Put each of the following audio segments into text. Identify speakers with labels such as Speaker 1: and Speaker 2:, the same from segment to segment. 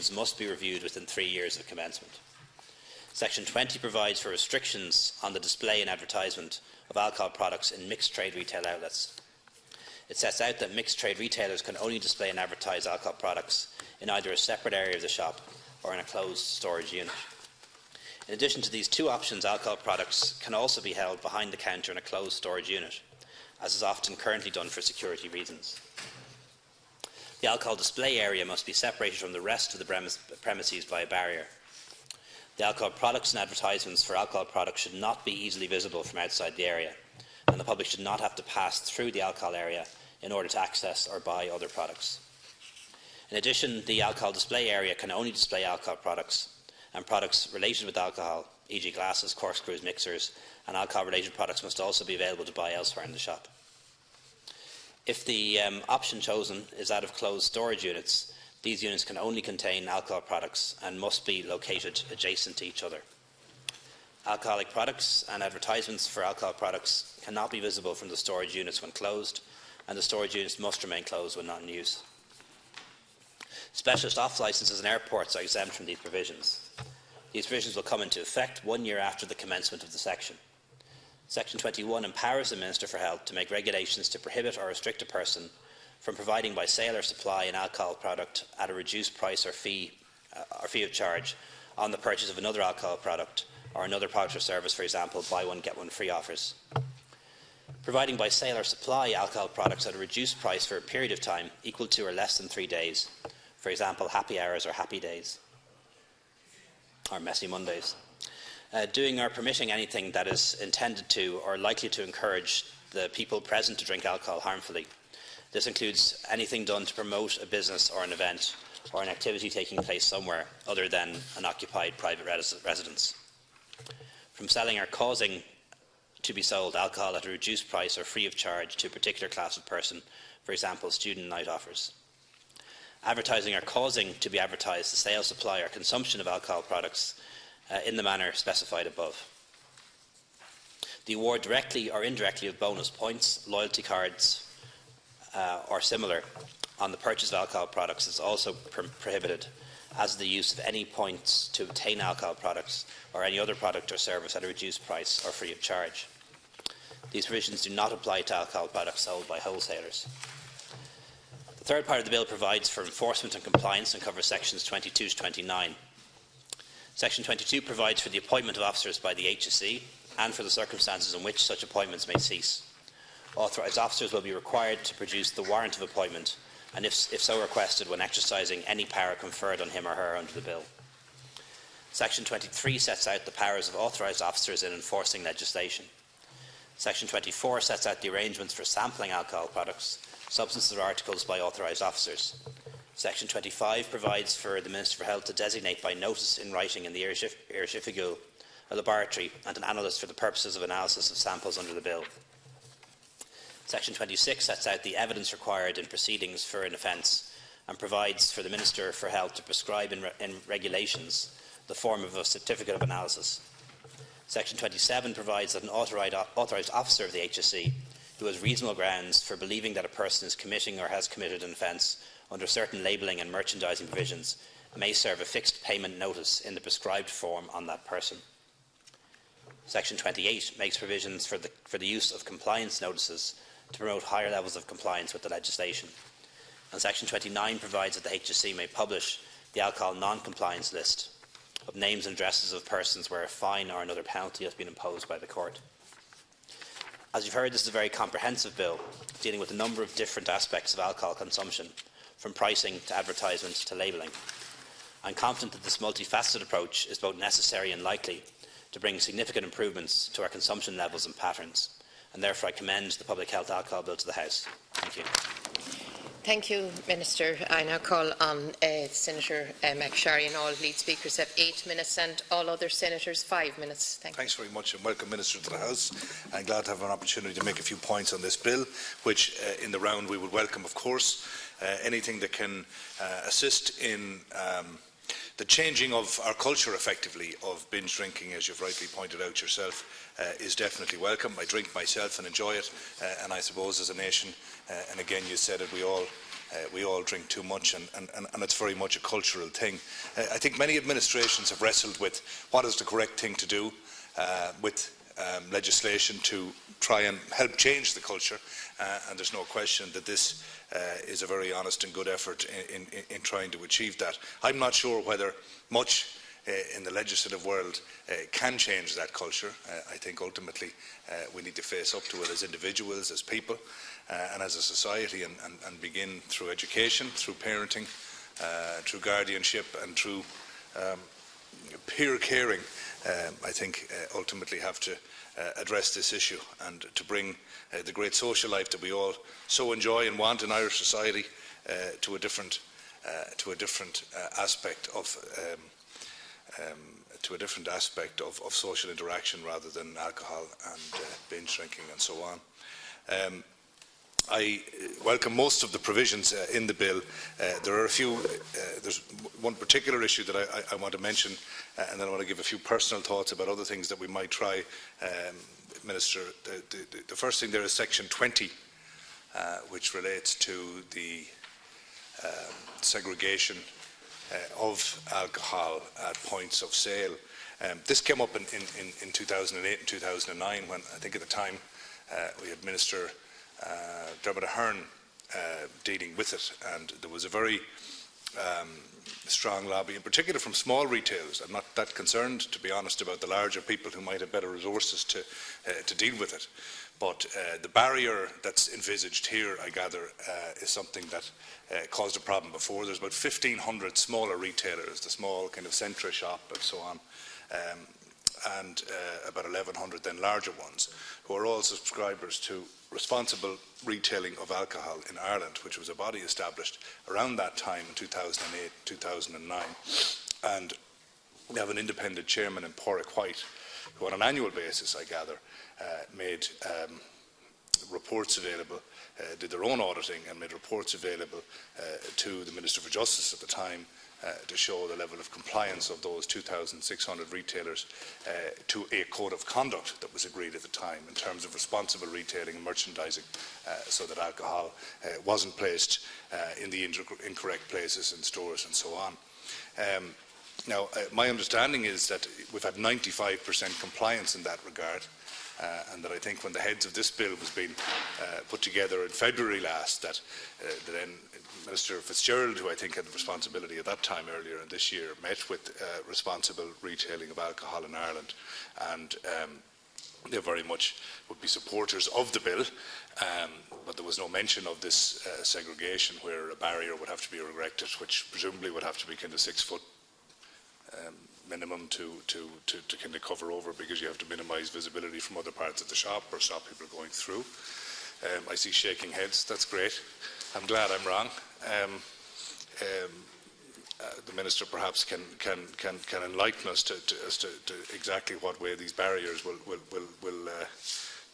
Speaker 1: regulations must be reviewed within 3 years of commencement. Section 20 provides for restrictions on the display and advertisement of alcohol products in mixed trade retail outlets. It sets out that mixed trade retailers can only display and advertise alcohol products in either a separate area of the shop or in a closed storage unit. In addition to these two options, alcohol products can also be held behind the counter in a closed storage unit, as is often currently done for security reasons. The alcohol display area must be separated from the rest of the premises by a barrier. The alcohol products and advertisements for alcohol products should not be easily visible from outside the area, and the public should not have to pass through the alcohol area in order to access or buy other products. In addition, the alcohol display area can only display alcohol products and products related with alcohol, e.g. glasses, corkscrews, mixers, and alcohol-related products must also be available to buy elsewhere in the shop. If the option chosen is that of closed storage units, these units can only contain alcohol products and must be located adjacent to each other. Alcoholic products and advertisements for alcohol products cannot be visible from the storage units when closed, and the storage units must remain closed when not in use. Specialist off-licences in airports are exempt from these provisions. These provisions will come into effect 1 year after the commencement of the section. Section 21 empowers the Minister for Health to make regulations to prohibit or restrict a person from providing by sale or supply an alcohol product at a reduced price or fee of charge on the purchase of another alcohol product or another product or service, for example, buy one get one free offers. Providing by sale or supply alcohol products at a reduced price for a period of time equal to or less than 3 days, for example, happy hours or happy days, or messy Mondays. Doing or permitting anything that is intended to or likely to encourage the people present to drink alcohol harmfully. This includes anything done to promote a business or an event or an activity taking place somewhere other than an occupied private residence. From selling or causing to be sold alcohol at a reduced price or free of charge to a particular class of person, for example, student night offers. Advertising or causing to be advertised the sale, supply or consumption of alcohol products in the manner specified above. The award directly or indirectly of bonus points, loyalty cards or similar on the purchase of alcohol products is also prohibited, as the use of any points to obtain alcohol products or any other product or service at a reduced price or free of charge. These provisions do not apply to alcohol products sold by wholesalers. The third part of the bill provides for enforcement and compliance and covers sections 22 to 29. Section 22 provides for the appointment of officers by the HSE and for the circumstances in which such appointments may cease. Authorised officers will be required to produce the warrant of appointment, and if so requested, when exercising any power conferred on him or her under the bill. Section 23 sets out the powers of authorised officers in enforcing legislation. Section 24 sets out the arrangements for sampling alcohol products, substances or articles by authorised officers. Section 25 provides for the Minister for Health to designate by notice in writing in the Airshifigul a laboratory and an analyst for the purposes of analysis of samples under the bill. Section 26 sets out the evidence required in proceedings for an offence and provides for the Minister for Health to prescribe in regulations the form of a certificate of analysis. Section 27 provides that an authorised officer of the HSE who has reasonable grounds for believing that a person is committing or has committed an offence under certain labelling and merchandising provisions may serve a fixed payment notice in the prescribed form on that person. Section 28 makes provisions for the use of compliance notices to promote higher levels of compliance with the legislation. And Section 29 provides that the HSE may publish the alcohol non-compliance list of names and addresses of persons where a fine or another penalty has been imposed by the court. As you've heard, this is a very comprehensive bill dealing with a number of different aspects of alcohol consumption, from pricing to advertisement to labelling. I'm confident that this multifaceted approach is both necessary and likely to bring significant improvements to our consumption levels and patterns, and therefore I commend the Public Health Alcohol Bill to the House. Thank you.
Speaker 2: Thank you, Minister. I now call on Senator McSharry, and all lead speakers have 8 minutes and all other senators 5 minutes.
Speaker 3: Thanks very much, and welcome, Minister, to the House. I'm glad to have an opportunity to make a few points on this bill, which in the round we would welcome, of course. Anything that can assist in the changing of our culture, effectively, of binge drinking, as you've rightly pointed out yourself, is definitely welcome. I drink myself and enjoy it, and I suppose as a nation, and again you said it, we all we all drink too much, and it's very much a cultural thing. I think many administrations have wrestled with what is the correct thing to do with legislation to try and help change the culture, and there's no question that this is a very honest and good effort in trying to achieve that. I'm not sure whether much in the legislative world can change that culture. I think ultimately we need to face up to it as individuals, as people, and as a society, and begin through education, through parenting, through guardianship, and through peer caring. I think ultimately have to address this issue, and to bring the great social life that we all so enjoy and want in Irish society to a different aspect of social interaction, rather than alcohol and binge drinking and so on. I welcome most of the provisions in the bill. There are a few. There's one particular issue that I want to mention, and then I want to give a few personal thoughts about other things that we might try. Minister, the first thing there is section 20, which relates to the segregation of alcohol at points of sale. This came up in 2008 and 2009, when I think at the time we had Minister Dermot Ahern dealing with it, and there was a very strong lobby, in particular from small retailers. I'm not that concerned, to be honest, about the larger people who might have better resources to deal with it. But the barrier that's envisaged here, I gather, is something that caused a problem before. There's about 1,500 smaller retailers, the small kind of Centra shop and so on, and about 1,100 then larger ones, who are all subscribers to Responsible Retailing of Alcohol in Ireland, which was a body established around that time in 2008, 2009. And we have an independent chairman in Porrick White, who on an annual basis, I gather, made reports available, did their own auditing and made reports available to the Minister for Justice at the time, to show the level of compliance of those 2,600 retailers to a code of conduct that was agreed at the time in terms of responsible retailing and merchandising, so that alcohol wasn't placed in the incorrect places in stores and so on. Now, my understanding is that we've had 95% compliance in that regard, and that I think when the heads of this bill was being put together in February last, that then Minister Fitzgerald, who I think had the responsibility at that time earlier in this year, met with Responsible Retailing of Alcohol in Ireland, and they very much would be supporters of the bill, but there was no mention of this segregation, where a barrier would have to be erected, which presumably would have to be kind of 6 foot minimum to kind of cover over, because you have to minimise visibility from other parts of the shop or stop people going through. I see shaking heads. That's great. I'm glad I'm wrong. The Minister perhaps can enlighten us to exactly what way these barriers will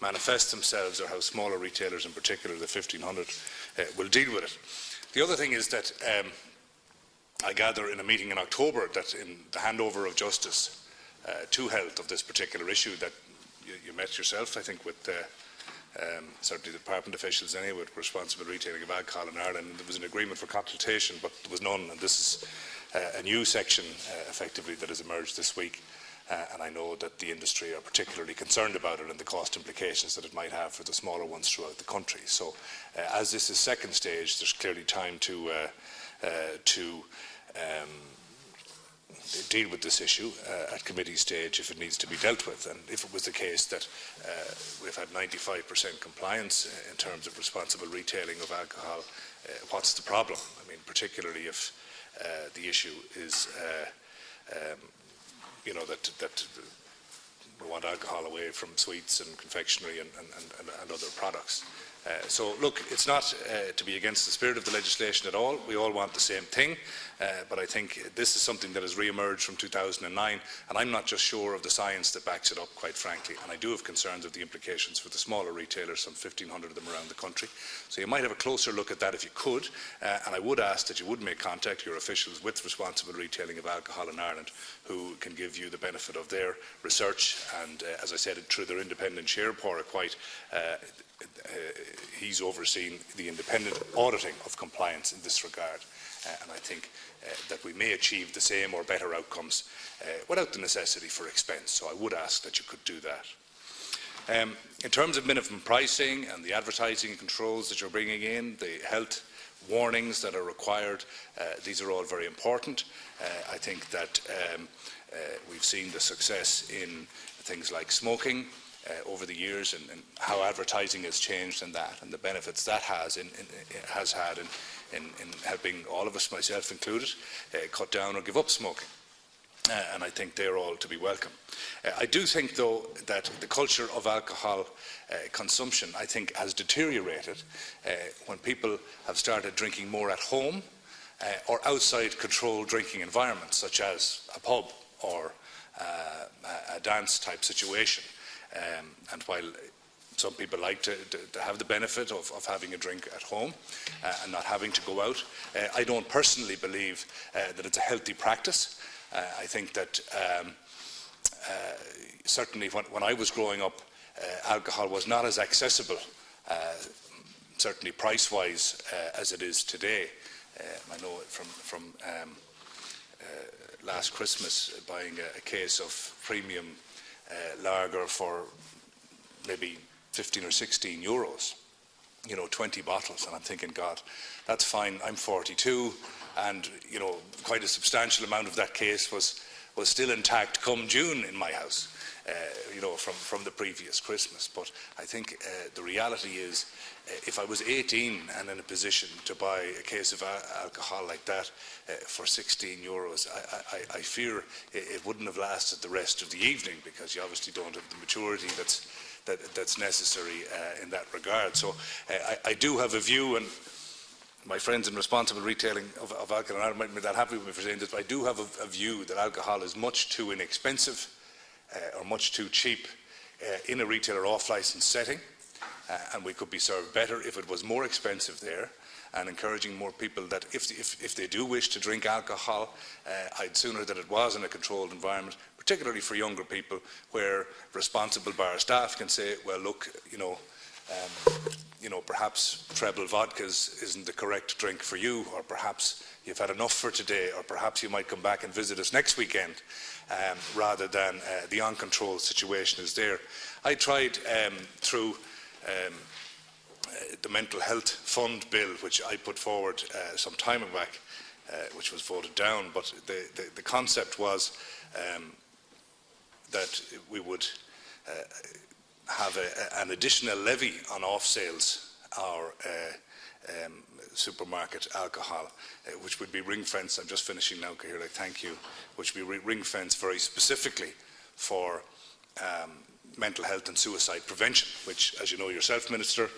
Speaker 3: manifest themselves, or how smaller retailers in particular, the 1,500, will deal with it. The other thing is that I gather in a meeting in October that in the handover of justice to health of this particular issue, that you met yourself, I think, with certainly the department officials anyway, with Responsible Retailing of Alcohol in Ireland, and there was an agreement for consultation, but there was none, and this is a new section effectively that has emerged this week, and I know that the industry are particularly concerned about it and the cost implications that it might have for the smaller ones throughout the country. So as this is second stage, there's clearly time to deal with this issue at committee stage if it needs to be dealt with. And if it was the case that we've had 95% compliance in terms of responsible retailing of alcohol, what's the problem? I mean, particularly if the issue is, you know, that we want alcohol away from sweets and confectionery and other products. So, look, it's not to be against the spirit of the legislation at all. We all want the same thing, but I think this is something that has re-emerged from 2009, and I'm not just sure of the science that backs it up, quite frankly, and I do have concerns of the implications for the smaller retailers, some 1,500 of them around the country. So you might have a closer look at that if you could, and I would ask that you would make contact, your officials, with Responsible Retailing of Alcohol in Ireland, who can give you the benefit of their research, and as I said, through their independent chair, Porrick White, he's overseen the independent auditing of compliance in this regard. And I think that we may achieve the same or better outcomes without the necessity for expense. So I would ask that you could do that. In terms of minimum pricing and the advertising controls that you're bringing in, the health warnings that are required, these are all very important. I think that we've seen the success in things like smoking over the years, and how advertising has changed in that, and the benefits that has had in helping all of us, myself included, cut down or give up smoking. And I think they're all to be welcome. I do think, though, that the culture of alcohol consumption, I think, has deteriorated when people have started drinking more at home or outside controlled drinking environments, such as a pub or a dance-type situation. And while some people like to have the benefit of having a drink at home and not having to go out, I don't personally believe that it's a healthy practice. I think that certainly when I was growing up, alcohol was not as accessible, certainly price-wise, as it is today. I know from last Christmas, buying a case of premium lager for maybe 15 or 16 euros, 20 bottles, and I'm thinking, God, that's fine. I'm 42, and quite a substantial amount of that case was still intact come June in my house, from the previous Christmas. But I think the reality is, if I was 18 and in a position to buy a case of alcohol like that for 16 euros, I fear it wouldn't have lasted the rest of the evening, because you obviously don't have the maturity that's necessary in that regard. So I do have a view, and my friends in responsible retailing of alcohol, and I might be that happy with me for saying this, but I do have a view that alcohol is much too inexpensive or much too cheap in a retail or off-licence setting, and we could be served better if it was more expensive there, and encouraging more people that if they do wish to drink alcohol, I'd sooner that it was in a controlled environment, particularly for younger people, where responsible bar staff can say, well, look, perhaps treble vodkas isn't the correct drink for you, or perhaps you've had enough for today, or perhaps you might come back and visit us next weekend, rather than the uncontrolled situation is there. I tried through the Mental Health Fund bill, which I put forward some time back, which was voted down, but the concept was that we would have an additional levy on off-sales or supermarket alcohol, which would be ring-fenced. I'm just finishing now, Cahill, thank you. Which would be ring-fenced very specifically for mental health and suicide prevention, which, as you know yourself, Minister,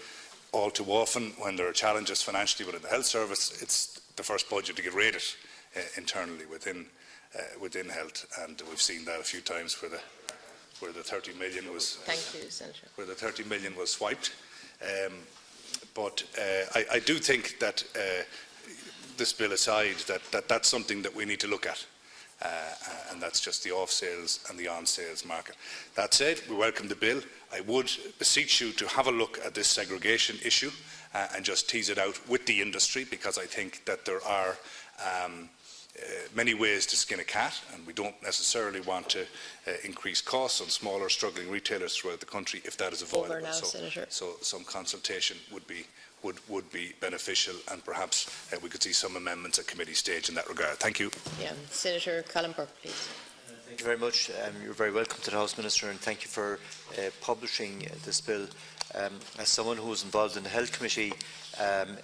Speaker 3: all too often when there are challenges financially within the health service, it's the first budget to get raided internally within health, and we've seen that a few times where the 30 million was where the 30 million was swiped. But I do think that this bill aside, that's something that we need to look at, and that's just the off-sales and the on-sales market. That said, we welcome the bill. I would beseech you to have a look at this segregation issue and just tease it out with the industry, because I think that there are many ways to skin a cat, and we don't necessarily want to increase costs on smaller struggling retailers throughout the country if that is avoidable.
Speaker 2: Over now, Senator.
Speaker 3: So some consultation would be beneficial, and perhaps we could see some amendments at committee stage in that regard. Thank you.
Speaker 2: Yeah, Senator Colin Burke, please.
Speaker 4: Thank you very much. You're very welcome to the House, Minister, and thank you for publishing this bill. As someone who was involved in the Health Committee,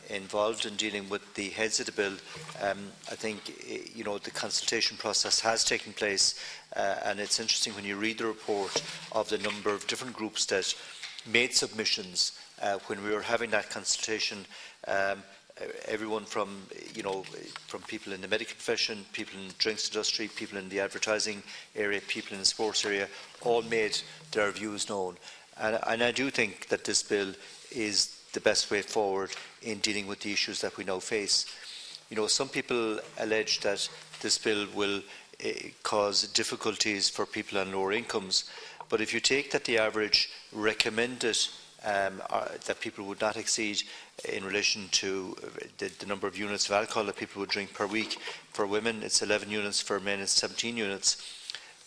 Speaker 4: involved in dealing with the heads of the bill, I think the consultation process has taken place, and it's interesting when you read the report of the number of different groups that made submissions when we were having that consultation. Everyone from people in the medical profession, people in the drinks industry, people in the advertising area, people in the sports area, all made their views known. And I do think that this bill is the best way forward in dealing with the issues that we now face. Some people allege that this bill will cause difficulties for people on lower incomes, but if you take that the average recommended that people would not exceed in relation to the number of units of alcohol that people would drink per week. For women, it's 11 units. For men, it's 17 units.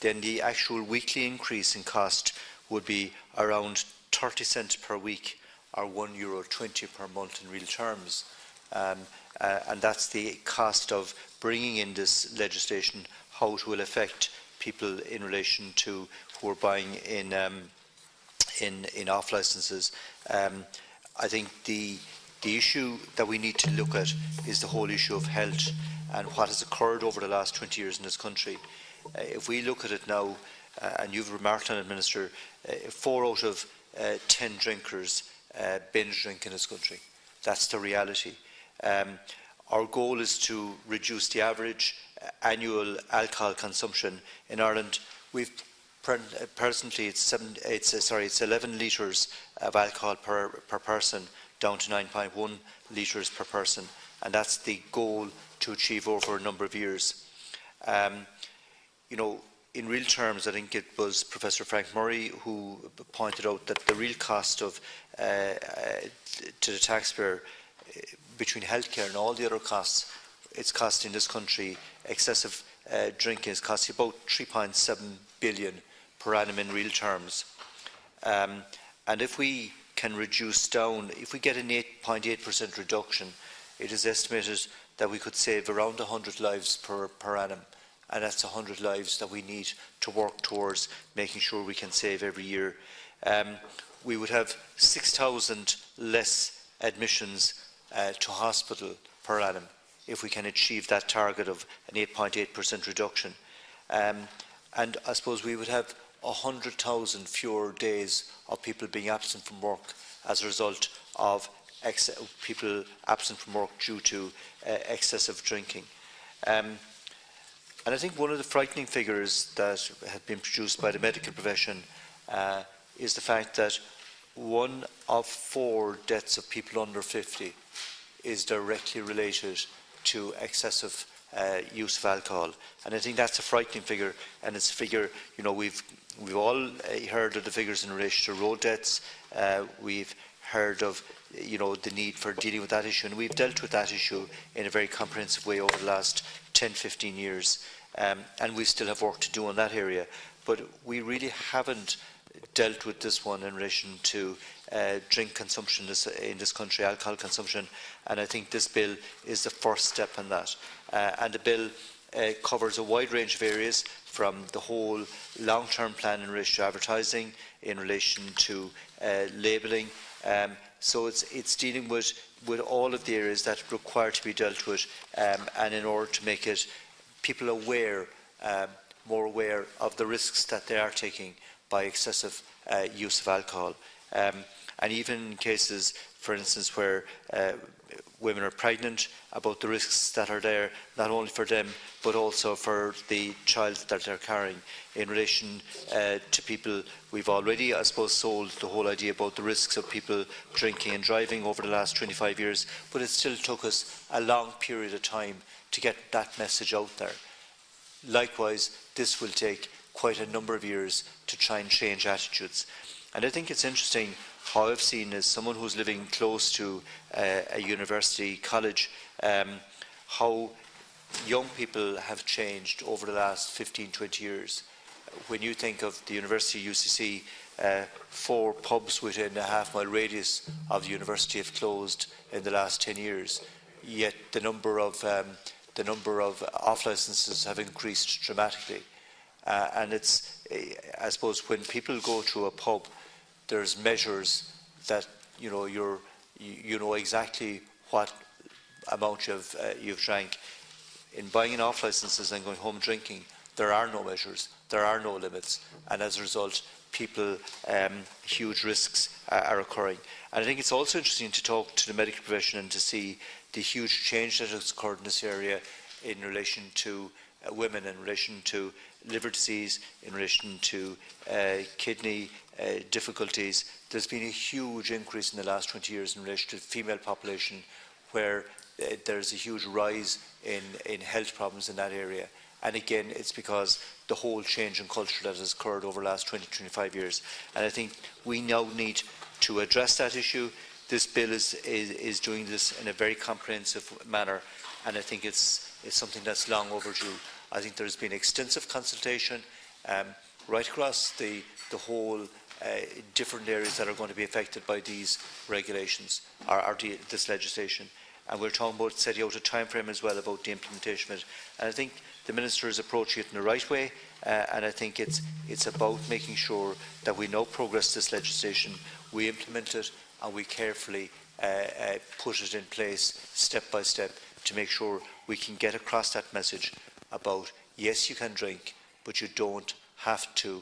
Speaker 4: Then the actual weekly increase in cost would be around 30 cents per week, or €1.20 per month in real terms. And that's the cost of bringing in this legislation, how it will affect people in relation to who are buying in off licences. I think the issue that we need to look at is the whole issue of health and what has occurred over the last 20 years in this country. If we look at it now, and you've remarked on it, Minister, 4 out of 10 drinkers binge drink in this country. That's the reality. Our goal is to reduce the average annual alcohol consumption in Ireland. We've presently it's 11 litres of alcohol per person, down to 9.1 litres per person, and that's the goal to achieve over a number of years. You know, in real terms, I think it was Professor Frank Murray who pointed out that the real cost of to the taxpayer between healthcare and all the other costs, it's costing this country excessive drinking is costing about 3.7 billion per annum in real terms. And if we can reduce down, if we get an 8.8% reduction, it is estimated that we could save around 100 lives per annum. And that's 100 lives that we need to work towards making sure we can save every year. We would have 6,000 less admissions to hospital per annum if we can achieve that target of an 8.8% reduction. And I suppose we would have 100,000 fewer days of people being absent from work as a result of people absent from work due to excessive drinking. And I think one of the frightening figures that have been produced by the medical profession is the fact that 1 of 4 deaths of people under 50 is directly related to excessive use of alcohol. And I think that's a frightening figure, and it's a figure, you know, we've all heard of the figures in relation to road deaths. We've heard of, you know, the need for dealing with that issue, and we've dealt with that issue in a very comprehensive way over the last 10-15 years, and we still have work to do in that area. But we really haven't dealt with this one in relation to drink consumption in this country, alcohol consumption, and I think this bill is the first step in that. And the bill covers a wide range of areas, from the whole long-term plan in relation to advertising, in relation to labelling. So it's dealing with all of the areas that require to be dealt with, and in order to make it people aware, more aware of the risks that they are taking by excessive use of alcohol. And even in cases, for instance, where women are pregnant, about the risks that are there, not only for them, but also for the child that they're carrying. In relation to people, we've already, I suppose, sold the whole idea about the risks of people drinking and driving over the last 25 years, but it still took us a long period of time to get that message out there. Likewise, this will take quite a number of years to try and change attitudes. And I think it's interesting how I've seen, as someone who's living close to a university college, how young people have changed over the last 15-20 years. When you think of the University of UCC, 4 pubs within a half-mile radius of the university have closed in the last 10 years, yet the number of off licences have increased dramatically. And it's, I suppose, when people go to a pub, there's measures that you know exactly what amount you've drank. In buying an off licences and going home drinking, there are no measures, there are no limits, and as a result, huge risks are occurring. And I think it's also interesting to talk to the medical profession and to see the huge change that has occurred in this area in relation to women, in relation to liver disease, in relation to kidney difficulties. There's been a huge increase in the last 20 years in relation to the female population, where there's a huge rise in health problems in that area. And again, it's because the whole change in culture that has occurred over the last 20-25 years. And I think we now need to address that issue. This bill is doing this in a very comprehensive manner, and I think it's something that's long overdue. I think there has been extensive consultation right across the whole different areas that are going to be affected by these regulations or this legislation. And we're talking about setting out a time frame as well about the implementation of it. And I think the Minister is approaching it in the right way, and I think it's about making sure that we now progress this legislation, we implement it, and we carefully put it in place step by step to make sure we can get across that message about, yes, you can drink, but you don't have to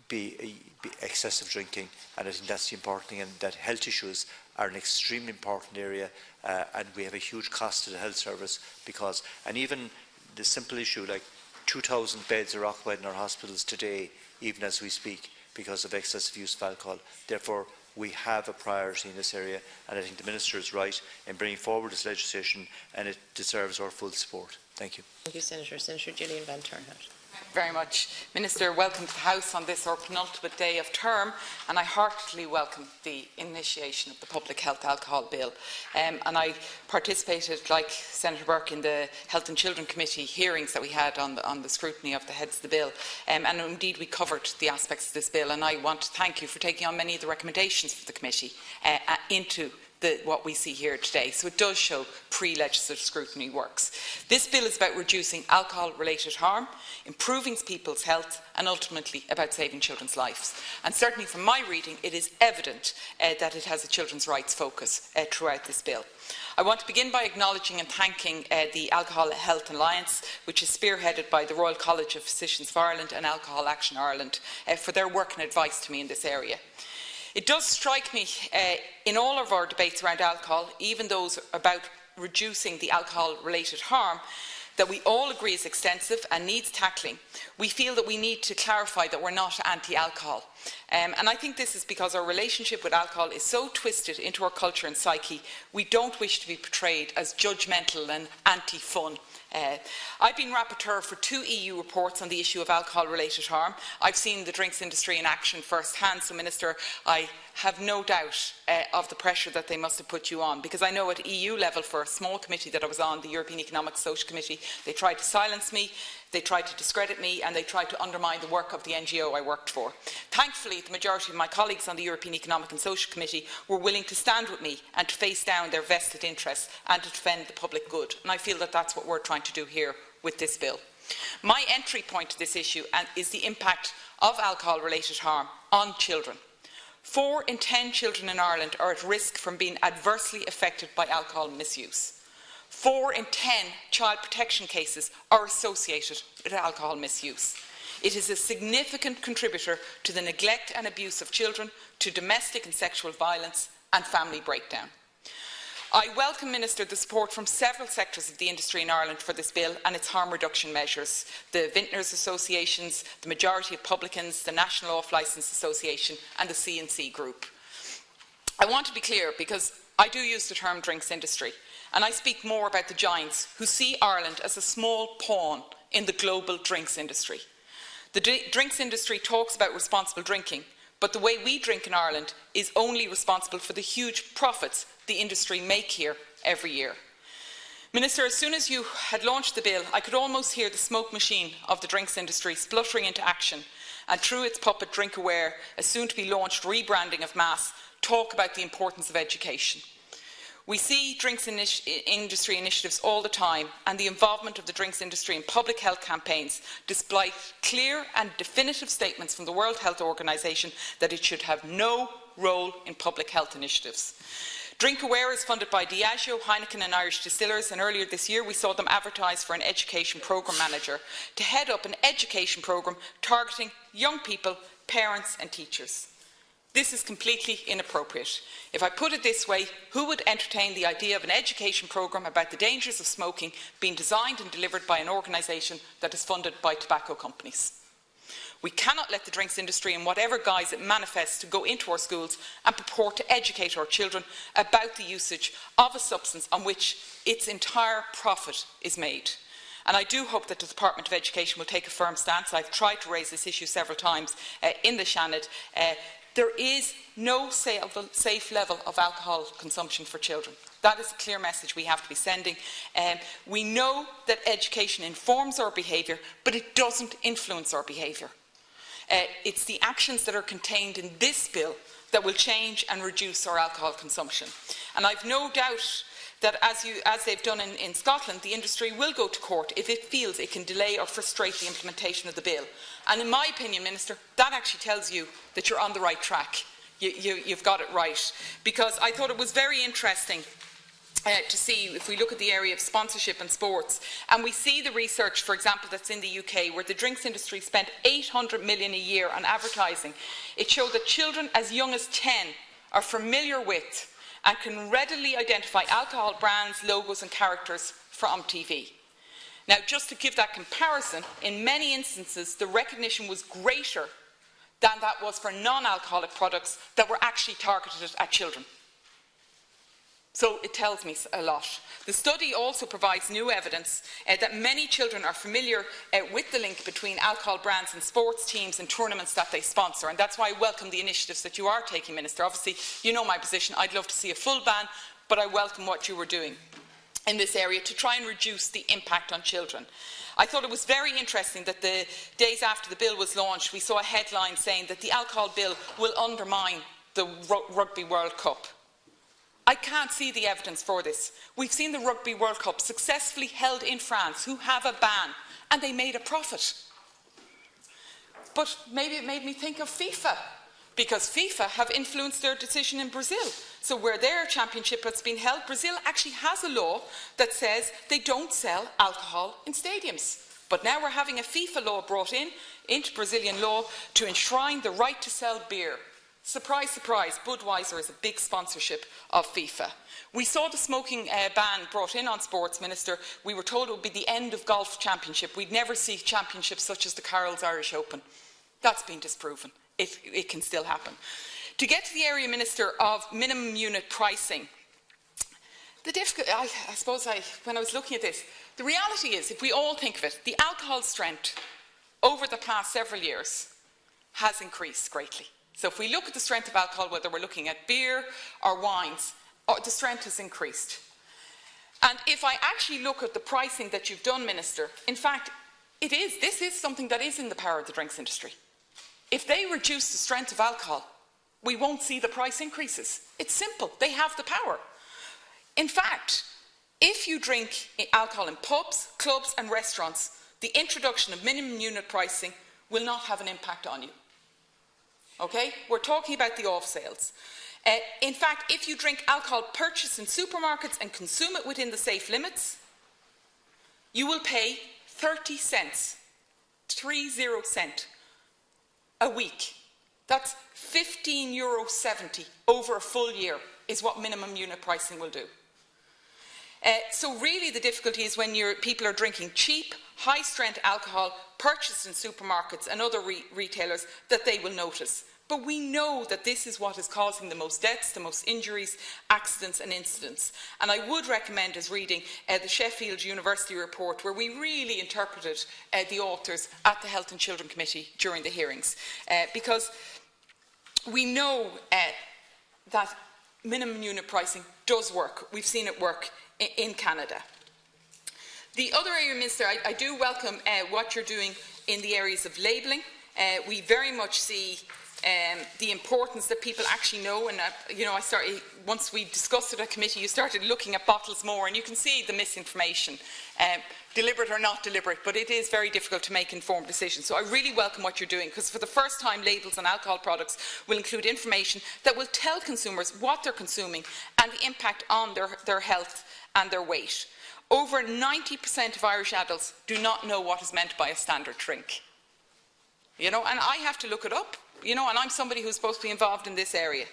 Speaker 4: be excessive drinking. And I think that's the important thing, and that health issues are an extremely important area, and we have a huge cost to the health service because, and even the simple issue like 2,000 beds are occupied in our hospitals today, even as we speak, because of excessive use of alcohol. Therefore, we have a priority in this area, and I think the Minister is right in bringing forward this legislation, and it deserves our full support. Thank you.
Speaker 2: Thank you, Senator. Senator Gillian Van Turnhout.
Speaker 5: Very much. Minister, welcome to the House on this our penultimate day of term, and I heartily welcome the initiation of the Public Health Alcohol Bill. And I participated, like Senator Burke, in the Health and Children Committee hearings that we had on the scrutiny of the heads of the bill. And indeed we covered the aspects of this bill, and I want to thank you for taking on many of the recommendations for the committee into what we see here today. So it does show pre-legislative scrutiny works. This bill is about reducing alcohol-related harm, improving people's health, and ultimately about saving children's lives. And certainly from my reading, it is evident that it has a children's rights focus throughout this bill. I want to begin by acknowledging and thanking the Alcohol Health Alliance, which is spearheaded by the Royal College of Physicians of Ireland and Alcohol Action Ireland, for their work and advice to me in this area. It does strike me in all of our debates around alcohol, even those about reducing the alcohol-related harm, that we all agree is extensive and needs tackling. We feel that we need to clarify that we're not anti-alcohol. And I think this is because our relationship with alcohol is so twisted into our culture and psyche, we don't wish to be portrayed as judgmental and anti-fun. I've been rapporteur for 2 EU reports on the issue of alcohol-related harm. I've seen the drinks industry in action firsthand, so Minister, I have no doubt of the pressure that they must have put you on, because I know at EU level, for a small committee that I was on, the European Economic and Social Committee, they tried to silence me, they tried to discredit me, and they tried to undermine the work of the NGO I worked for. Thankfully, the majority of my colleagues on the European Economic and Social Committee were willing to stand with me and to face down their vested interests and to defend the public good. And I feel that that's what we're trying to do here with this bill. My entry point to this issue is the impact of alcohol-related harm on children. 4 in 10 children in Ireland are at risk from being adversely affected by alcohol misuse. 4 in 10 child protection cases are associated with alcohol misuse. It is a significant contributor to the neglect and abuse of children, to domestic and sexual violence and family breakdown. I welcome, Minister, the support from several sectors of the industry in Ireland for this bill and its harm reduction measures. The Vintners Associations, the majority of publicans, the National Off-Licence Association and the C&C Group. I want to be clear, because I do use the term drinks industry, and I speak more about the giants who see Ireland as a small pawn in the global drinks industry. The drinks industry talks about responsible drinking, but the way we drink in Ireland is only responsible for the huge profits the industry make here every year. Minister, as soon as you had launched the bill, I could almost hear the smoke machine of the drinks industry spluttering into action, and through its puppet DrinkAware, a soon-to-be launched rebranding of Mass, talk about the importance of education. We see drinks industry initiatives all the time, and the involvement of the drinks industry in public health campaigns, despite clear and definitive statements from the World Health Organization that it should have no role in public health initiatives. DrinkAware is funded by Diageo, Heineken and Irish Distillers, and earlier this year we saw them advertise for an education programme manager to head up an education programme targeting young people, parents and teachers. This is completely inappropriate. If I put it this way, who would entertain the idea of an education programme about the dangers of smoking being designed and delivered by an organisation that is funded by tobacco companies? We cannot let the drinks industry, in whatever guise it manifests, to go into our schools and purport to educate our children about the usage of a substance on which its entire profit is made. And I do hope that the Department of Education will take a firm stance. I've tried to raise this issue several times in the Seanad. there is no safe level of alcohol consumption for children. That is a clear message we have to be sending. We know that education informs our behaviour, but it doesn't influence our behaviour. It's the actions that are contained in this bill that will change and reduce our alcohol consumption. And I've no doubt that, as they've done in Scotland, the industry will go to court if it feels it can delay or frustrate the implementation of the bill. And in my opinion, Minister, that actually tells you that you're on the right track. You've got it right. Because I thought it was very interesting to see, if we look at the area of sponsorship and sports, and we see the research, for example, that's in the UK, where the drinks industry spent $800 million a year on advertising. It showed that children as young as 10 are familiar with and can readily identify alcohol brands, logos and characters from TV. Now, just to give that comparison, in many instances the recognition was greater than that was for non-alcoholic products that were actually targeted at children. So it tells me a lot. The study also provides new evidence that many children are familiar with the link between alcohol brands and sports teams and tournaments that they sponsor, and that's why I welcome the initiatives that you are taking, Minister. Obviously, you know my position. I'd love to see a full ban, but I welcome what you were doing in this area to try and reduce the impact on children. I thought it was very interesting that the days after the bill was launched, we saw a headline saying that the alcohol bill will undermine the Rugby World Cup. I can't see the evidence for this. We've seen the Rugby World Cup successfully held in France, who have a ban, and they made a profit. But maybe it made me think of FIFA, because FIFA have influenced their decision in Brazil. So where their championship has been held, Brazil actually has a law that says they don't sell alcohol in stadiums. But now we're having a FIFA law brought into Brazilian law to enshrine the right to sell beer. Surprise, surprise, Budweiser is a big sponsorship of FIFA. We saw the smoking ban brought in on sports, Minister. We were told it would be the end of golf championship. We'd never see championships such as the Carroll's Irish Open. That's been disproven. It can still happen. To get to the area, Minister, of minimum unit pricing, the difficulty, I suppose when I was looking at this, the reality is, if we all think of it, the alcohol strength over the past several years has increased greatly. So if we look at the strength of alcohol, whether we're looking at beer or wines, the strength has increased. And if I actually look at the pricing that you've done, Minister, in fact, this is something that is in the power of the drinks industry. If they reduce the strength of alcohol, we won't see the price increases. It's simple. They have the power. In fact, if you drink alcohol in pubs, clubs and restaurants, the introduction of minimum unit pricing will not have an impact on you. Okay? We're talking about the off-sales. In fact, if you drink alcohol purchased in supermarkets and consume it within the safe limits, you will pay 30 cents, 30 cent, a week. That's €15.70 over a full year is what minimum unit pricing will do. So really the difficulty is when people are drinking cheap, high-strength alcohol purchased in supermarkets and other retailers that they will notice. But we know that this is what is causing the most deaths, the most injuries, accidents and incidents. And I would recommend us reading the Sheffield University report, where we really interpreted the authors at the Health and Children Committee during the hearings. Because we know that minimum unit pricing does work. We've seen it work in Canada. The other area, Minister, I do welcome what you're doing in the areas of labelling. We very much see the importance that people actually know, and you know, once we discussed it at committee, you started looking at bottles more, and you can see the misinformation, deliberate or not deliberate, but it is very difficult to make informed decisions. So I really welcome what you're doing, because for the first time, labels on alcohol products will include information that will tell consumers what they're consuming and the impact on their health and their weight. Over 90% of Irish adults do not know what is meant by a standard drink. You know, and I have to look it up. You know, and I'm somebody who's supposed to be involved in this area.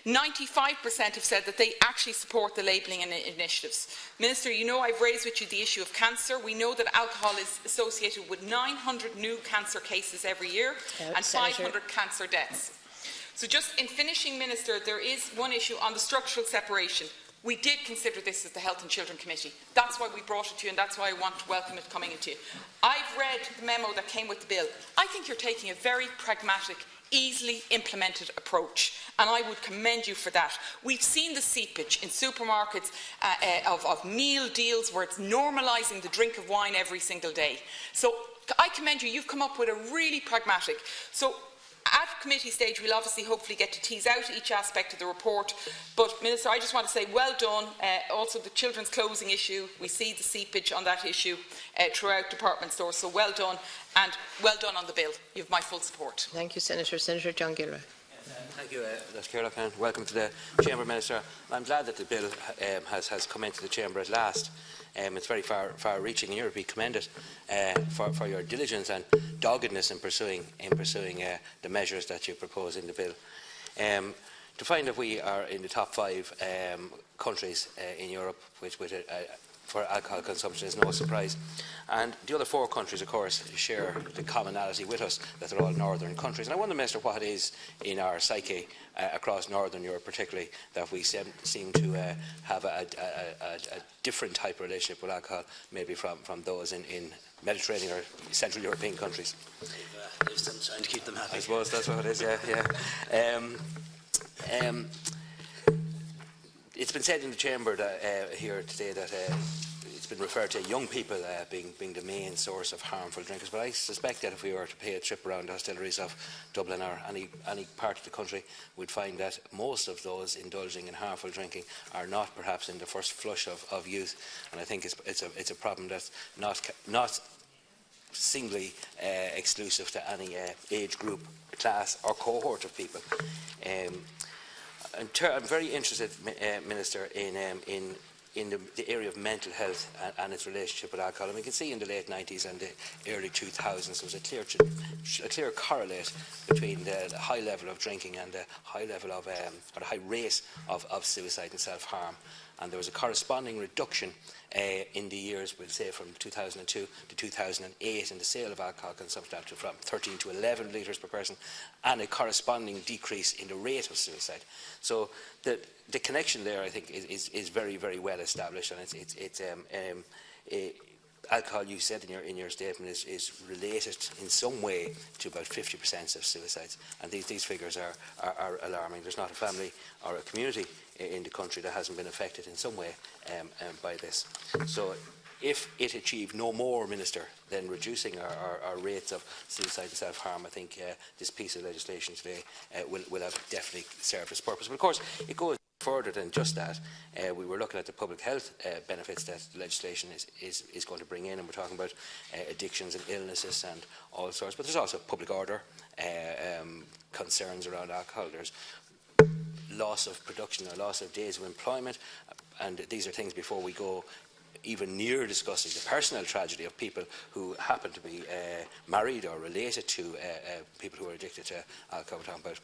Speaker 5: 95% have said that they actually support the labelling and initiatives. Minister, you know I've raised with you the issue of cancer. We know that alcohol is associated with 900 new cancer cases every year and 500 cancer deaths. So just in finishing, Minister, there is one issue on the structural separation. We did consider this as the Health and Children Committee. That's why we brought it to you, and that's why I want to welcome it coming into you. I've read the memo that came with the bill. I think you're taking a very pragmatic, easily implemented approach, and I would commend you for that. We've seen the seepage in supermarkets of meal deals where it's normalising the drink of wine every single day. So I commend you. You've come up with a really pragmatic. So at committee stage, we'll obviously hopefully get to tease out each aspect of the report. But, Minister, I just want to say well done. Also, the children's closing issue, we see the seepage on that issue throughout department stores. So well done, and well done on the bill. You have my full support.
Speaker 2: Thank you, Senator. Senator John Gilroy.
Speaker 6: Thank you, Dr. Kerlock, and welcome to the Chamber, Minister. I'm glad that the bill has come into the Chamber at last. It's very far-reaching, and you're to be commended for your diligence and doggedness in pursuing the measures that you propose in the bill. To find that we are in the top 5 countries in Europe for alcohol consumption is no surprise. And the other 4 countries, of course, share the commonality with us that they're all northern countries. And I wonder, Minister, what it is in our psyche across northern Europe particularly that we seem to have a different type of relationship with alcohol maybe from those in Mediterranean or Central European countries.
Speaker 1: They've still trying to keep them happy.
Speaker 6: I suppose that's what it is, yeah. It's been said in the Chamber that, here today that it's been referred to young people being the main source of harmful drinkers, but I suspect that if we were to pay a trip around the hosteleries of Dublin or any part of the country, we'd find that most of those indulging in harmful drinking are not perhaps in the first flush of youth, and I think it's a problem that's not singly exclusive to any age group, class or cohort of people. I'm very interested, Minister, in the area of mental health and its relationship with alcohol. And we can see in the late 90s and the early 2000s there was a clear correlate between the high level of drinking and the high level of, or the high rate of suicide and self-harm. And there was a corresponding reduction in the years, we'll say, from 2002 to 2008 in the sale of alcohol consumption, from 13 to 11 litres per person, and a corresponding decrease in the rate of suicide. So the connection there, I think, is very, very well established, and alcohol, you said in your statement, is related in some way to about 50% of suicides, and these figures are alarming. There's not a family or a community in the country that hasn't been affected in some way by this. So if it achieved no more, Minister, than reducing our rates of suicide and self-harm, I think this piece of legislation today will have definitely served its purpose. But of course, it goes further than just that. We were looking at the public health benefits that the legislation is going to bring in, and we're talking about addictions and illnesses and all sorts. But there's also public order concerns around alcohol. There's loss of production or loss of days of employment, and these are things before we go even near discussing the personal tragedy of people who happen to be married or related to people who are addicted to alcohol. We're talking about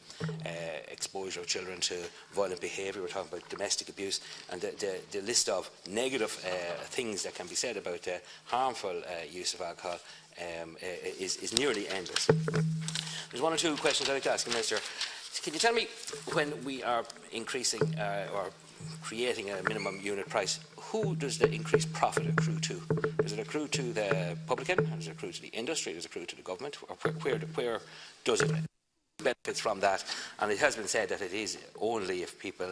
Speaker 6: exposure of children to violent behaviour, we're talking about domestic abuse, and the list of negative things that can be said about the harmful use of alcohol is nearly endless. There's one or two questions I'd like to ask you, Minister. Can you tell me, when we are increasing or creating a minimum unit price, who does the increased profit accrue to? Does it accrue to the publican? Does it accrue to the industry? Does it accrue to the government? Or where does it benefits from that? And it has been said that it is only if people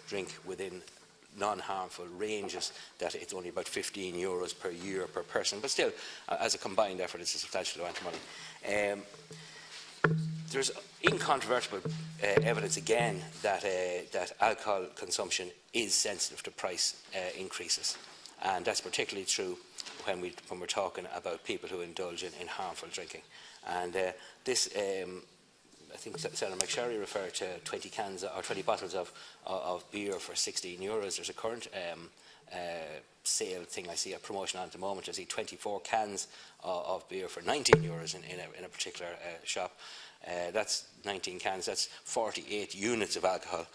Speaker 6: drink within non-harmful ranges that it's only about €15 per year per person. But still, as a combined effort, it's a substantial amount of money. There's incontrovertible evidence again that alcohol consumption is sensitive to price increases, and that's particularly true when we're talking about people who indulge in harmful drinking. And this, I think Senator McSherry referred to 20 cans or 20 bottles of beer for €16. There's a current sale thing I see, a promotion on at the moment. I see 24 cans of beer for €19 in a particular shop. That's 19 cans, that's 48 units of alcohol,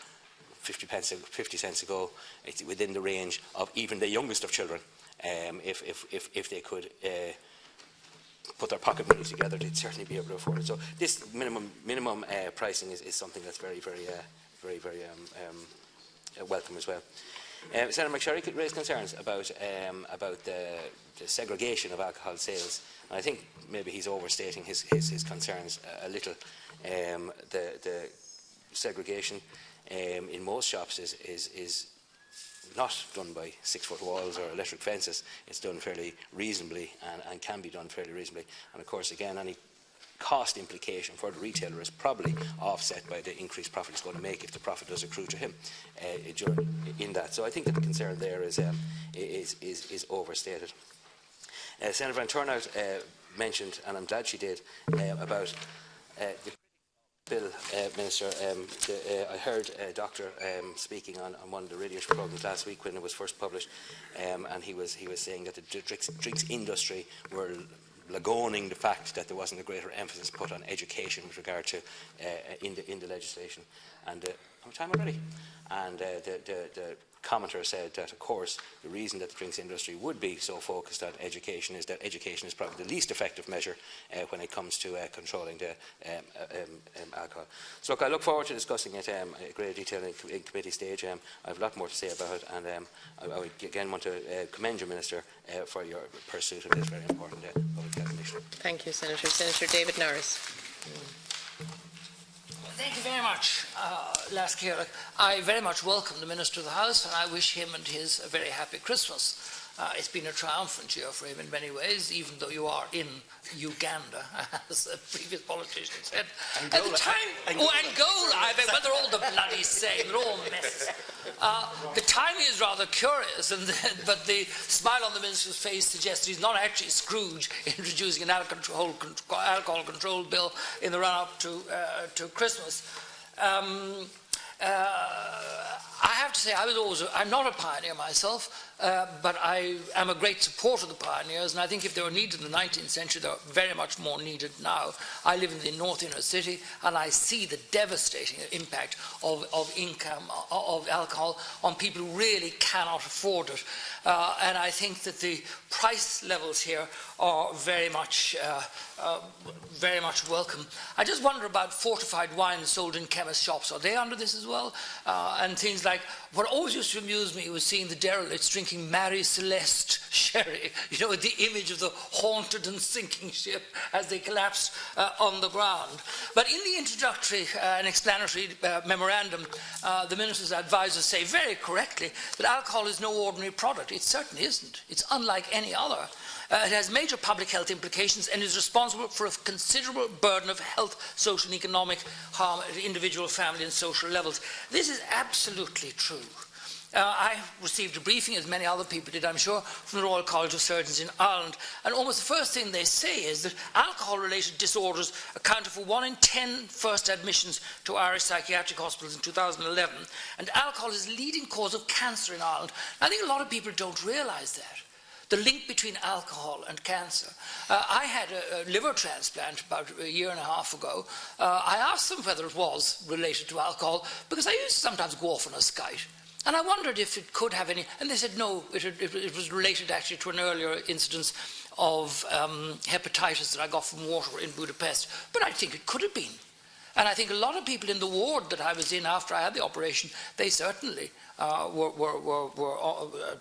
Speaker 6: 50 cents ago. It's within the range of even the youngest of children. If they could put their pocket money together, they'd certainly be able to afford it. So this minimum pricing is something that's very welcome as well. Senator McSherry could raise concerns about the segregation of alcohol sales. And I think maybe he's overstating his concerns a little. The segregation in most shops is not done by 6-foot walls or electric fences. It's done fairly reasonably and can be done fairly reasonably. And of course, again, any cost implication for the retailer is probably offset by the increased profit he's going to make if the profit does accrue to him in that. So I think that the concern there is overstated. Senator Van Turnout mentioned, and I'm glad she did, about the bill, Minister. I heard a doctor speaking on one of the radio programmes last week when it was first published, and he was saying that the drinks industry were lagoning the fact that there wasn't a greater emphasis put on education with regard to in the legislation. And how much time already? And the commenter said that, of course, the reason that the drinks industry would be so focused on education is that education is probably the least effective measure when it comes to controlling the alcohol. So, look, I look forward to discussing it in greater detail in committee stage. I have a lot more to say about it, and I would again want to commend you, Minister, for your pursuit of this very important public health issue.
Speaker 2: Thank you, Senator. Senator David Norris.
Speaker 7: Thank you very much, Last Ciara. I very much welcome the Minister of the House, and I wish him and his a very happy Christmas. It's been a triumphant year for him in many ways, even though you are in Uganda, as a previous politician said. At the time, Angola, I bet, well, they're all the bloody same, they're all messes. The timing is rather curious, but the smile on the Minister's face suggests that he's not actually Scrooge introducing an alcohol control bill in the run-up to Christmas. I have to say, I'm not a pioneer myself, but I am a great supporter of the pioneers, and I think if they were needed in the 19th century, they're very much more needed now. I live in the north inner city, and I see the devastating impact of alcohol on people who really cannot afford it. And I think that the price levels here are very much welcome. I just wonder about fortified wines sold in chemist shops. Are they under this as well? And things like, what always used to amuse me was seeing the derelicts drinking Mary Celeste sherry, you know, with the image of the haunted and sinking ship as they collapsed on the ground. But in the introductory and explanatory memorandum, the Minister's advisors say very correctly that alcohol is no ordinary product. It certainly isn't. It's unlike any other. It has major public health implications and is responsible for a considerable burden of health, social and economic harm at individual, family and social levels. This is absolutely true. I received a briefing, as many other people did, I'm sure, from the Royal College of Surgeons in Ireland, and almost the first thing they say is that alcohol-related disorders accounted for 1 in 10 first admissions to Irish psychiatric hospitals in 2011, and alcohol is the leading cause of cancer in Ireland. I think a lot of people don't realise that. The link between alcohol and cancer. I had a liver transplant about a year and a half ago. I asked them whether it was related to alcohol, because I used to sometimes go off on a skite. And I wondered if it could have any, and they said no, it was related actually to an earlier incidence of hepatitis that I got from water in Budapest. But I think it could have been. And I think a lot of people in the ward that I was in after I had the operation, they certainly were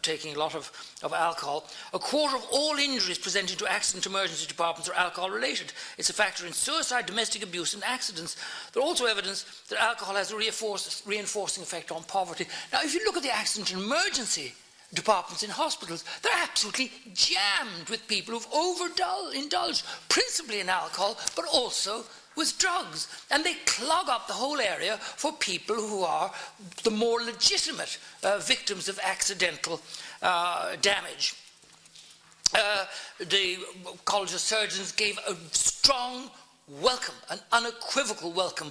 Speaker 7: taking a lot of alcohol. A quarter of all injuries presented to accident emergency departments are alcohol related. It's a factor in suicide, domestic abuse and accidents. There's also evidence that alcohol has a reinforcing effect on poverty. Now, if you look at the accident and emergency departments in hospitals, they're absolutely jammed with people who've overindulged, principally in alcohol, but also with drugs, and they clog up the whole area for people who are the more legitimate victims of accidental damage. The College of Surgeons gave a strong welcome, an unequivocal welcome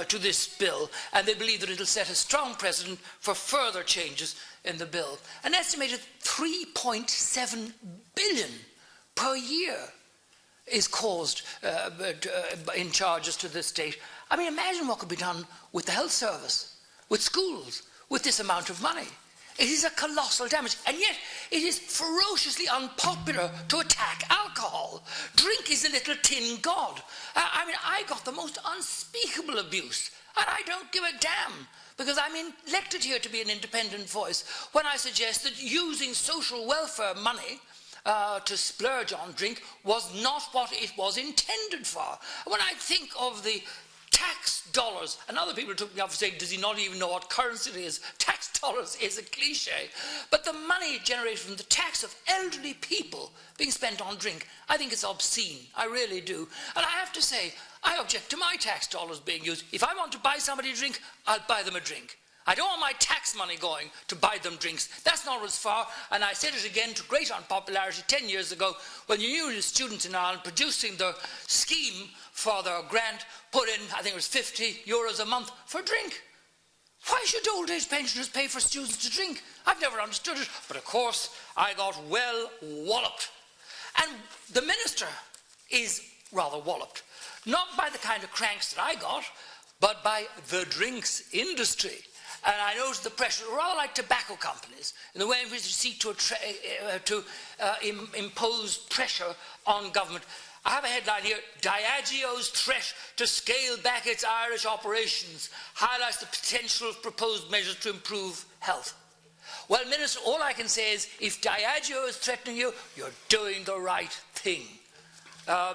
Speaker 7: to this bill, and they believe that it will set a strong precedent for further changes in the bill. An estimated 3.7 billion per year is caused in charges to the state. I mean, imagine what could be done with the health service, with schools, with this amount of money. It is a colossal damage, and yet it is ferociously unpopular to attack alcohol. Drink is a little tin god. I mean, I got the most unspeakable abuse. And I don't give a damn, because I'm elected here to be an independent voice when I suggest that using social welfare money to splurge on drink was not what it was intended for. When I think of the tax dollars, and other people took me up for saying, does he not even know what currency it is? Tax dollars is a cliche. But the money generated from the tax of elderly people being spent on drink, I think it's obscene. I really do. And I have to say, I object to my tax dollars being used. If I want to buy somebody a drink, I'll buy them a drink. I don't want my tax money going to buy them drinks. That's not what's for, and I said it again to great unpopularity 10 years ago when you knew the students in Ireland producing their scheme for their grant put in, I think it was €50 a month for drink. Why should old age pensioners pay for students to drink? I've never understood it, but of course I got well walloped. And the minister is rather walloped, not by the kind of cranks that I got, but by the drinks industry. And I noticed the pressure, rather like tobacco companies, in the way in which they seek to impose pressure on government. I have a headline here: Diageo's threat to scale back its Irish operations highlights the potential of proposed measures to improve health. Well, Minister, all I can say is, if Diageo is threatening you, you're doing the right thing,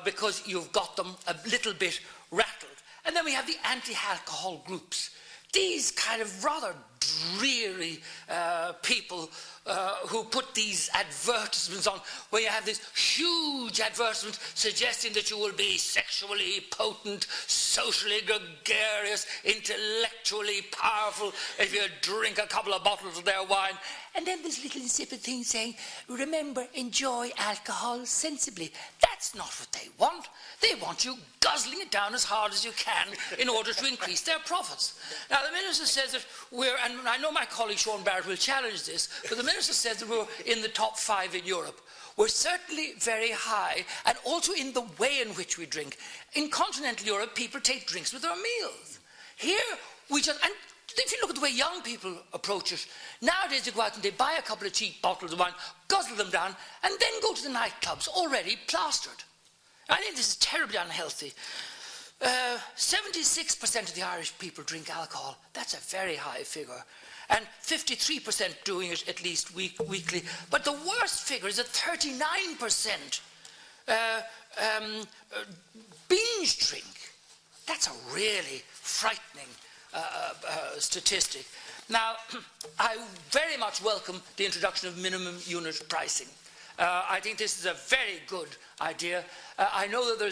Speaker 7: because you've got them a little bit rattled. And then we have the anti-alcohol groups. These kind of rather dreary people who put these advertisements on, where you have this huge advertisement suggesting that you will be sexually potent, socially gregarious, intellectually powerful if you drink a couple of bottles of their wine. And then this little insipid thing saying, remember, enjoy alcohol sensibly. That's not what they want. They want you guzzling it down as hard as you can in order to increase their profits. Now, the Minister says that we're, and I know my colleague Sean Barrett will challenge this, but the Minister says that we're in the top 5 in Europe. We're certainly very high, and also in the way in which we drink. In continental Europe, people take drinks with their meals. Here, we just... And if you look at the way young people approach it, nowadays they go out and they buy a couple of cheap bottles of wine, guzzle them down, and then go to the nightclubs already plastered. I think this is terribly unhealthy. 76% of the Irish people drink alcohol. That's a very high figure. And 53% doing it at least weekly. But the worst figure is at 39% binge drink. That's a really frightening statistic. Now, I very much welcome the introduction of minimum unit pricing. I think this is a very good idea. I know that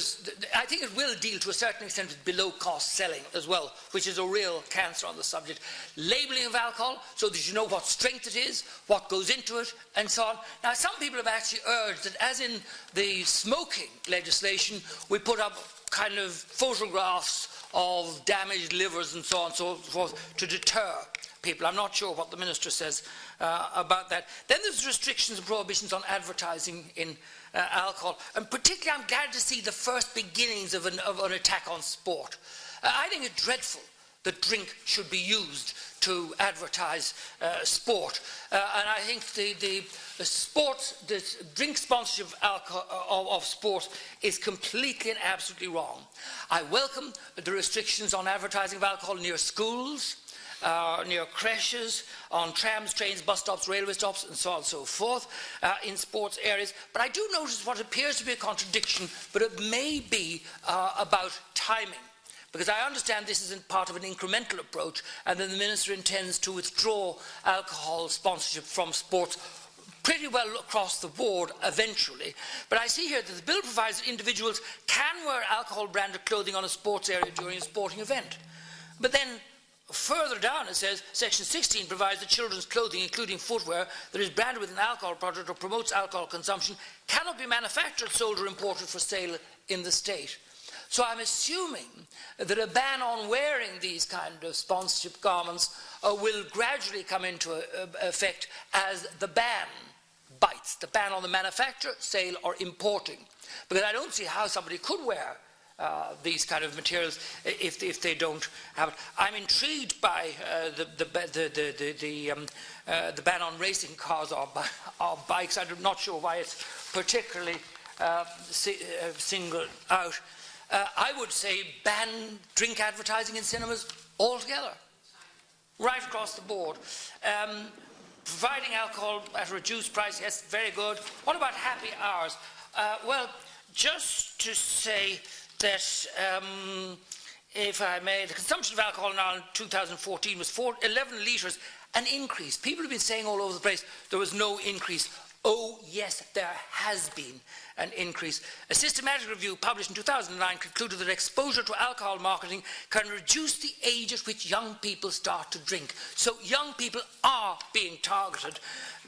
Speaker 7: I think it will deal to a certain extent with below-cost selling as well, which is a real cancer on the subject. Labelling of alcohol, so that you know what strength it is, what goes into it, and so on. Now, some people have actually urged that, as in the smoking legislation, we put up kind of photographs of damaged livers and so on and so forth to deter people. I'm not sure what the Minister says about that. Then there's restrictions and prohibitions on advertising in alcohol. And particularly I'm glad to see the first beginnings of an attack on sport. I think it's dreadful that drink should be used to advertise sport. And I think the drink sponsorship of sport is completely and absolutely wrong. I welcome the restrictions on advertising of alcohol near schools, near creches, on trams, trains, bus stops, railway stops, and so on and so forth, in sports areas. But I do notice what appears to be a contradiction, but it may be about timing. Because I understand this isn't part of an incremental approach, and then the Minister intends to withdraw alcohol sponsorship from sports pretty well across the board eventually. But I see here that the bill provides that individuals can wear alcohol-branded clothing on a sports area during a sporting event. But then further down it says, Section 16 provides that children's clothing, including footwear, that is branded with an alcohol product or promotes alcohol consumption, cannot be manufactured, sold or imported for sale in the state. So I'm assuming that a ban on wearing these kind of sponsorship garments will gradually come into effect as the ban bites, the ban on the manufacture, sale or importing. Because I don't see how somebody could wear these kind of materials if they don't have it. I'm intrigued by the ban on racing cars or bikes. I'm not sure why it's particularly singled out. I would say ban drink advertising in cinemas altogether, right across the board. Providing alcohol at a reduced price, yes, very good. What about happy hours? Well, just to say that, if I may, the consumption of alcohol in Ireland in 2014 was 11 litres, an increase. People have been saying all over the place there was no increase. Oh, yes, there has been an increase. A systematic review published in 2009 concluded that exposure to alcohol marketing can reduce the age at which young people start to drink. So young people are being targeted.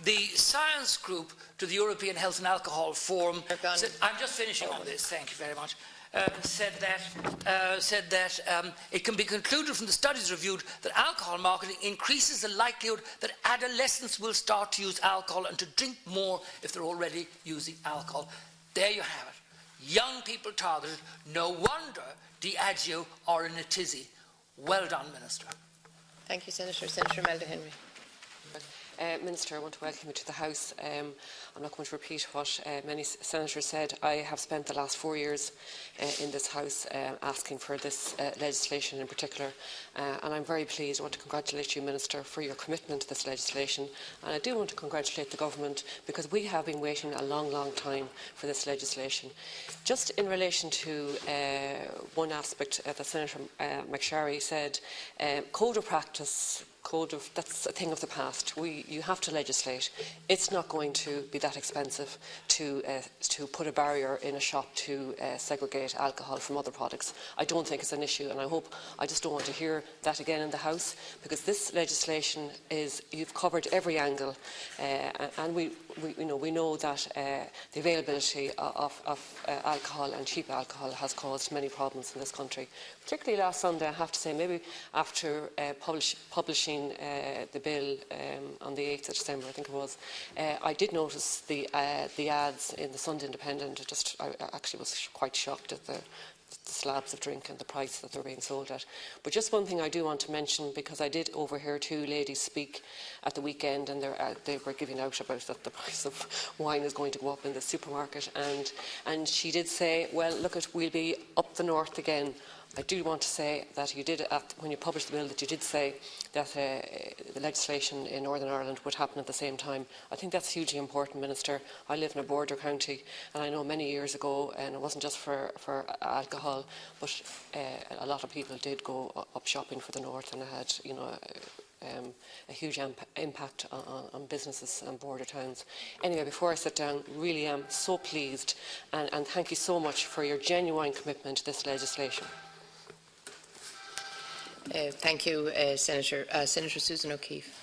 Speaker 7: The science group to the European Health and Alcohol Forum said, I'm just finishing on this, thank you very much. Said that it can be concluded from the studies reviewed that alcohol marketing increases the likelihood that adolescents will start to use alcohol and to drink more if they're already using alcohol. There you have it. Young people targeted. No wonder Diageo are in a tizzy. Well done, Minister.
Speaker 2: Thank you, Senator. Senator Imelda Henry.
Speaker 8: Minister, I want to welcome you to the House. I'm not going to repeat what many senators said. I have spent the last 4 years in this House asking for this legislation in particular, and I'm very pleased. I want to congratulate you, Minister, for your commitment to this legislation, and I do want to congratulate the Government because we have been waiting a long, long time for this legislation. Just in relation to one aspect that Senator McSharry said, code of practice, that's a thing of the past. You have to legislate. It's not going to be that expensive to put a barrier in a shop to segregate alcohol from other products. I don't think it's an issue, and I just don't want to hear that again in the House, because this legislation you've covered every angle, and we know that the availability of alcohol and cheap alcohol has caused many problems in this country. Particularly last Sunday, I have to say, maybe after publishing the bill on the 8th of December, I think it was, I did notice the ads in the Sunday Independent. I actually was quite shocked at the slabs of drink and the price that they're being sold at. But just one thing I do want to mention, because I did overhear two ladies speak at the weekend, and they were giving out about that the price of wine is going to go up in the supermarket, and she did say, well, look, we'll be up the north again. I do want to say that you did, when you published the bill, that you did say that the legislation in Northern Ireland would happen at the same time. I think that's hugely important, Minister. I live in a border county, and I know many years ago, and it wasn't just for alcohol, but a lot of people did go up shopping for the north, and it had, a huge impact on businesses and border towns. Anyway, before I sit down, really am so pleased, and thank you so much for your genuine commitment to this legislation.
Speaker 2: Thank you, Senator. Senator Susan O'Keefe.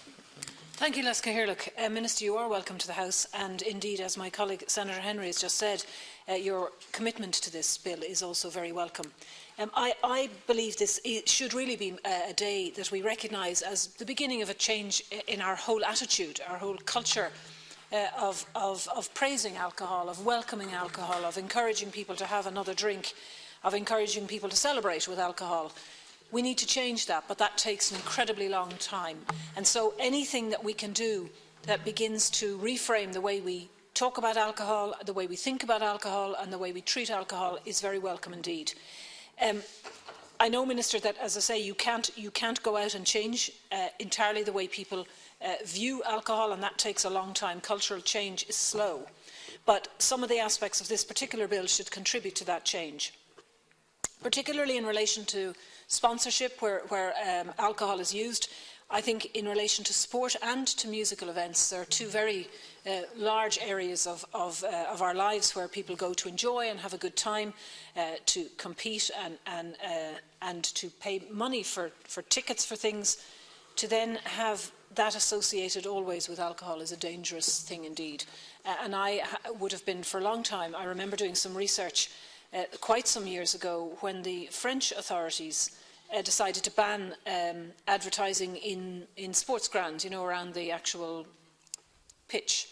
Speaker 9: Thank you, Les Cathaoirleach. Minister, you are welcome to the House, and indeed, as my colleague Senator Henry has just said, your commitment to this bill is also very welcome. I believe this should really be a day that we recognise as the beginning of a change in our whole attitude, our whole culture of praising alcohol, of welcoming alcohol, of encouraging people to have another drink, of encouraging people to celebrate with alcohol. We need to change that, but that takes an incredibly long time. And so anything that we can do that begins to reframe the way we talk about alcohol, the way we think about alcohol, and the way we treat alcohol is very welcome indeed. I know, Minister, that, as I say, you can't go out and change entirely the way people view alcohol, and that takes a long time. Cultural change is slow. But some of the aspects of this particular bill should contribute to that change, particularly in relation to sponsorship where alcohol is used. I think in relation to sport and to musical events, there are two very large areas of our lives where people go to enjoy and have a good time, to compete and to pay money for tickets for things. To then have that associated always with alcohol is a dangerous thing indeed. And I would have been for a long time. I remember doing some research quite some years ago when the French authorities decided to ban advertising in sports grounds, around the actual pitch.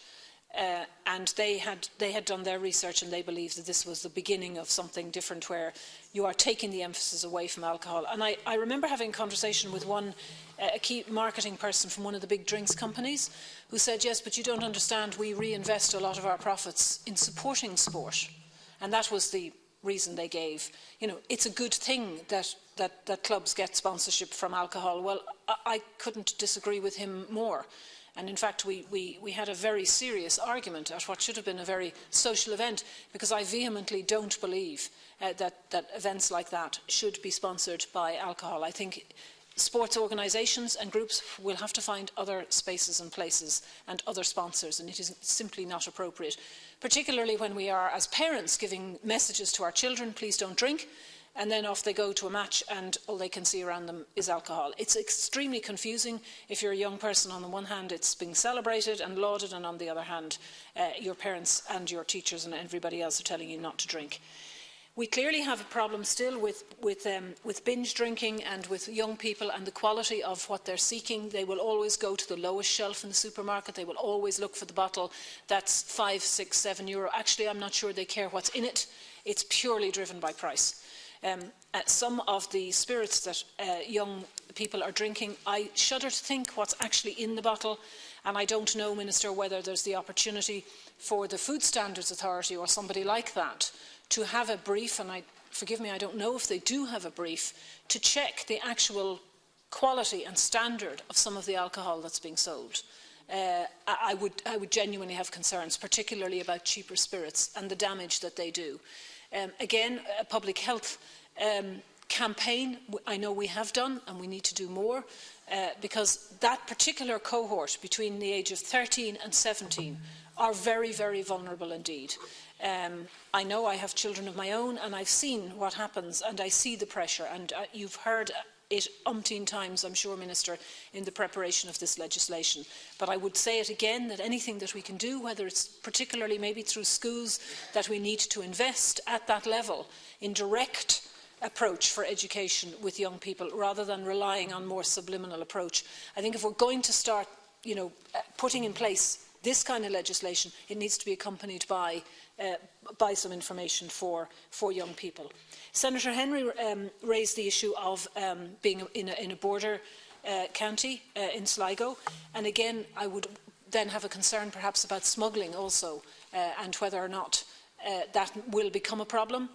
Speaker 9: And they had done their research, and they believed that this was the beginning of something different, where you are taking the emphasis away from alcohol. And I remember having a conversation with a key marketing person from one of the big drinks companies, who said, yes, but you don't understand, we reinvest a lot of our profits in supporting sport. And that was the reason they gave. You know, it's a good thing that clubs get sponsorship from alcohol. Well, I couldn't disagree with him more. And in fact, we had a very serious argument at what should have been a very social event, because I vehemently don't believe that events like that should be sponsored by alcohol. I think sports organisations and groups will have to find other spaces and places and other sponsors, and it is simply not appropriate, particularly when we are, as parents, giving messages to our children, please don't drink, and then off they go to a match and all they can see around them is alcohol. It's extremely confusing. If you're a young person, on the one hand it's being celebrated and lauded, and on the other hand your parents and your teachers and everybody else are telling you not to drink. We clearly have a problem still with binge drinking and with young people and the quality of what they're seeking. They will always go to the lowest shelf in the supermarket. They will always look for the bottle that's €5, €6, €7. Actually, I'm not sure they care what's in it. It's purely driven by price. Some of the spirits that young people are drinking, I shudder to think what's actually in the bottle, and I don't know, Minister, whether there's the opportunity for the Food Standards Authority or somebody like that to have a brief, and forgive me, I don't know if they do have a brief, to check the actual quality and standard of some of the alcohol that's being sold. I would genuinely have concerns, particularly about cheaper spirits and the damage that they do. Again, a public health campaign, I know we have done, and we need to do more, because that particular cohort between the age of 13 and 17 are very, very vulnerable indeed. I know I have children of my own, and I've seen what happens, and I see the pressure, and you've heard it umpteen times, I'm sure, Minister, in the preparation of this legislation. But I would say it again, that anything that we can do, whether it's particularly maybe through schools, that we need to invest at that level in direct approach for education with young people, rather than relying on more subliminal approach. I think if we're going to start, putting in place this kind of legislation, it needs to be accompanied by some information for young people. Senator Henry raised the issue of being in a border county in Sligo, and again I would then have a concern perhaps about smuggling also, and whether or not that will become a problem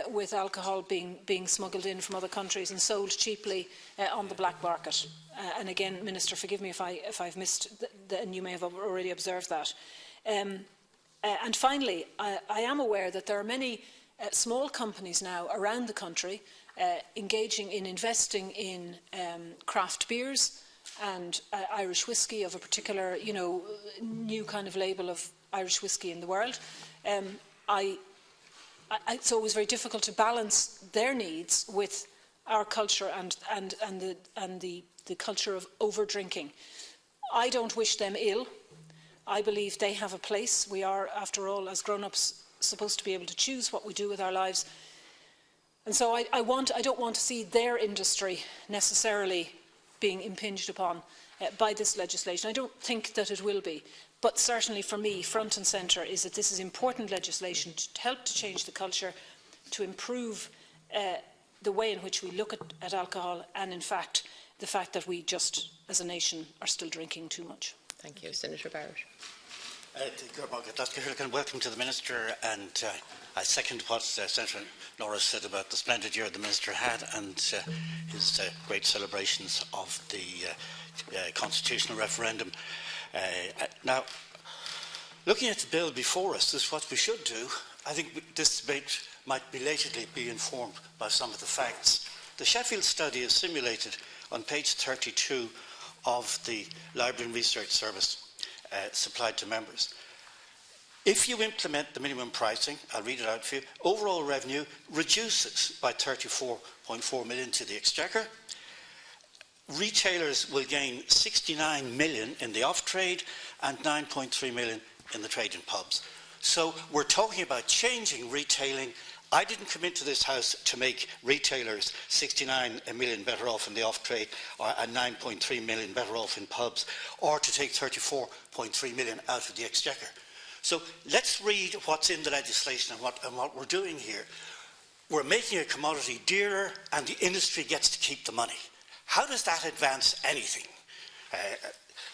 Speaker 9: with alcohol being smuggled in from other countries and sold cheaply on the black market. And again, Minister, forgive me if I've missed, and you may have already observed that. And finally, I am aware that there are many small companies now around the country engaging in investing in craft beers and Irish whiskey of a particular, new kind of label of Irish whiskey in the world. It's always very difficult to balance their needs with our culture and the culture of over-drinking. I don't wish them ill. I believe they have a place. We are, after all, as grown-ups, supposed to be able to choose what we do with our lives. And so I don't want to see their industry necessarily being impinged upon by this legislation. I don't think that it will be. But certainly for me, front and centre is that this is important legislation to help to change the culture, to improve the way in which we look at alcohol, and in fact, the fact that we just, as a nation, are still drinking too much.
Speaker 2: Thank you. Senator Barrett.
Speaker 10: Welcome to the Minister, and I second what Senator Norris said about the splendid year the Minister had and his great celebrations of the constitutional referendum. Now, looking at the bill before us, this is what we should do. I think this debate might belatedly be informed by some of the facts. The Sheffield study is simulated on page 32 of the Library and Research Service supplied to members. If you implement the minimum pricing, I'll read it out for you, overall revenue reduces by 34.4 million to the Exchequer. Retailers will gain 69 million in the off-trade and 9.3 million in the trade and pubs. So we're talking about changing retailing. I didn't come into this House to make retailers 69 million better off in the off-trade and 9.3 million better off in pubs, or to take 34.3 million out of the Exchequer. So let's read what's in the legislation and what we're doing here. We're making a commodity dearer and the industry gets to keep the money. How does that advance anything?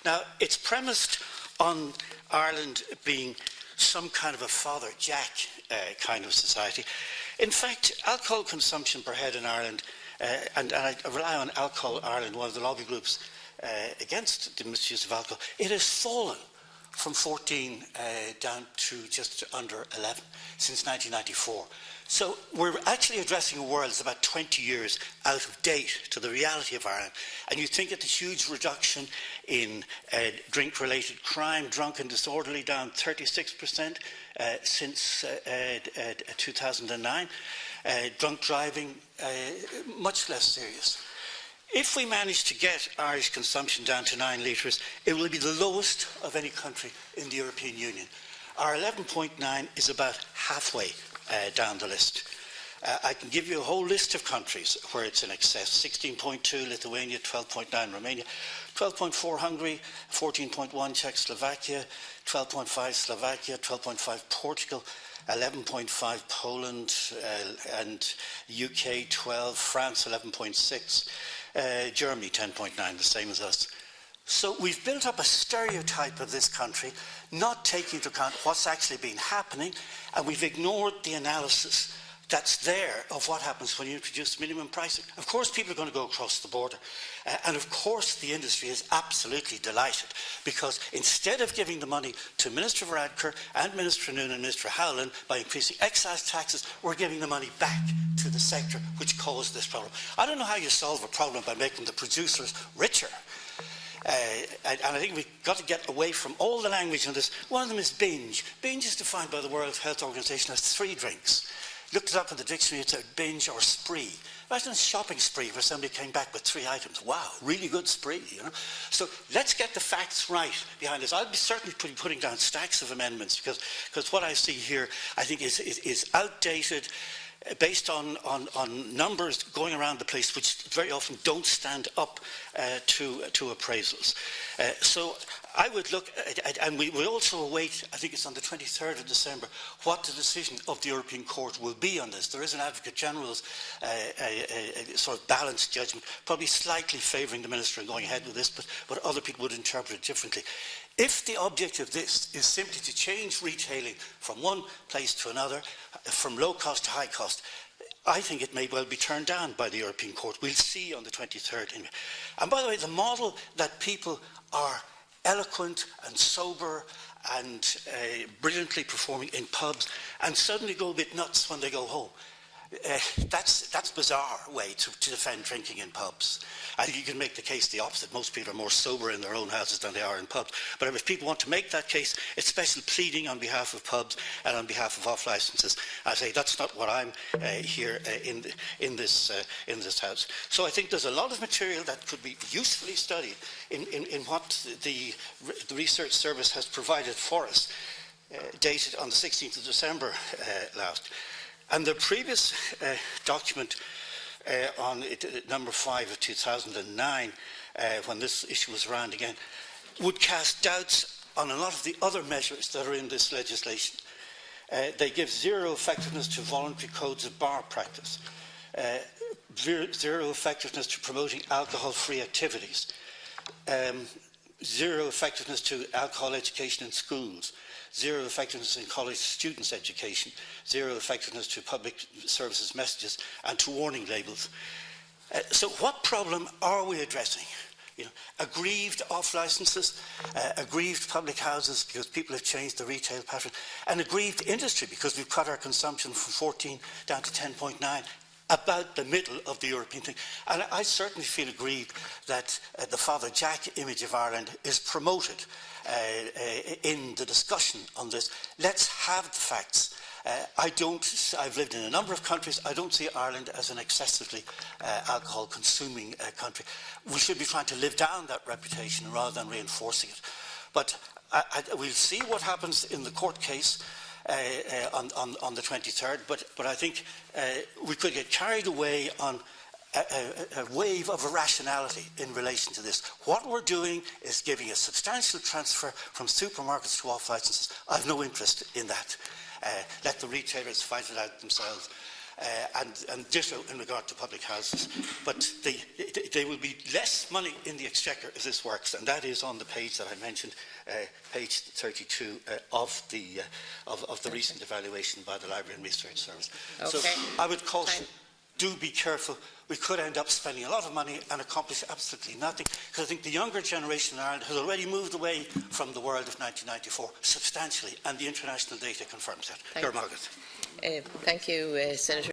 Speaker 10: Now, it's premised on Ireland being some kind of a Father Jack kind of society. In fact, alcohol consumption per head in Ireland, and I rely on Alcohol Ireland, one of the lobby groups against the misuse of alcohol, it has fallen from 14 down to just under 11 since 1994. So we're actually addressing a world that's about 20 years out of date to the reality of Ireland. And you think that the huge reduction in drink-related crime, drunk and disorderly, down 36% since 2009. Drunk driving, much less serious. If we manage to get Irish consumption down to 9 litres, it will be the lowest of any country in the European Union. Our 11.9 is about halfway down the list. I can give you a whole list of countries where it's in excess. 16.2 Lithuania, 12.9 Romania, 12.4 Hungary, 14.1 Czechoslovakia, 12.5 Slovakia, 12.5 Portugal, 11.5 Poland, and UK 12, France 11.6, Germany 10.9, the same as us. So we've built up a stereotype of this country, not taking into account what's actually been happening, and we've ignored the analysis that's there of what happens when you introduce minimum pricing. Of course, people are going to go across the border. And of course, the industry is absolutely delighted, because instead of giving the money to Minister Varadkar and Minister Noonan and Minister Howland by increasing excise taxes, we're giving the money back to the sector which caused this problem. I don't know how you solve a problem by making the producers richer. And I think we've got to get away from all the language on this. One of them is binge. Binge is defined by the World Health Organization as 3 drinks. Looked it up in the dictionary, it's a binge or spree. Imagine a shopping spree where somebody came back with 3 items. Wow, really good spree, you know. So let's get the facts right behind this. I'll be certainly putting down stacks of amendments, because what I see here, I think, is outdated, based on numbers going around the place which very often don't stand up to appraisals. So I would look at, and we will also await, I think it's on the 23rd of December, what the decision of the European Court will be on this. There is an Advocate General's sort of balanced judgment, probably slightly favouring the Minister in going ahead with this, but other people would interpret it differently. If the object of this is simply to change retailing from one place to another, from low cost to high cost, I think it may well be turned down by the European Court. We'll see on the 23rd. And by the way, the model that people are eloquent and sober and brilliantly performing in pubs and suddenly go a bit nuts when they go home, that's a bizarre way to defend drinking in pubs. I think you can make the case the opposite. Most people are more sober in their own houses than they are in pubs. But if people want to make that case, it's special pleading on behalf of pubs and on behalf of off licences. I say that's not what I'm here in this house. So I think there's a lot of material that could be usefully studied in what the research service has provided for us, dated on the 16th of December last. And the previous document on number 5 of 2009, when this issue was around again, would cast doubts on a lot of the other measures that are in this legislation. They give zero effectiveness to voluntary codes of bar practice, zero effectiveness to promoting alcohol-free activities, zero effectiveness to alcohol education in schools, zero effectiveness in college students' education, zero effectiveness to public services messages and to warning labels. So what problem are we addressing? You know, aggrieved off-licences, aggrieved public houses because people have changed the retail pattern, and aggrieved industry because we've cut our consumption from 14 down to 10.9, about the middle of the European thing. And I certainly feel aggrieved that the Father Jack image of Ireland is promoted in the discussion on this. Let's have the facts. I've lived in a number of countries. I don't see Ireland as an excessively alcohol-consuming country. We should be trying to live down that reputation rather than reinforcing it. But we'll see what happens in the court case on the 23rd. But I think we could get carried away on a wave of irrationality in relation to this. What we're doing is giving a substantial transfer from supermarkets to off-licences. I have no interest in that. Let the retailers fight it out themselves. and ditto in regard to public houses. But there will be less money in the Exchequer if this works, and that is on the page that I mentioned, page 32 of the recent evaluation by the Library and Research Service.
Speaker 2: Okay.
Speaker 10: So I would caution, do be careful. We could end up spending a lot of money and accomplish absolutely nothing, because I think the younger generation in Ireland has already moved away from the world of 1994 substantially, and the international data confirms that.
Speaker 2: Thank you, Senator.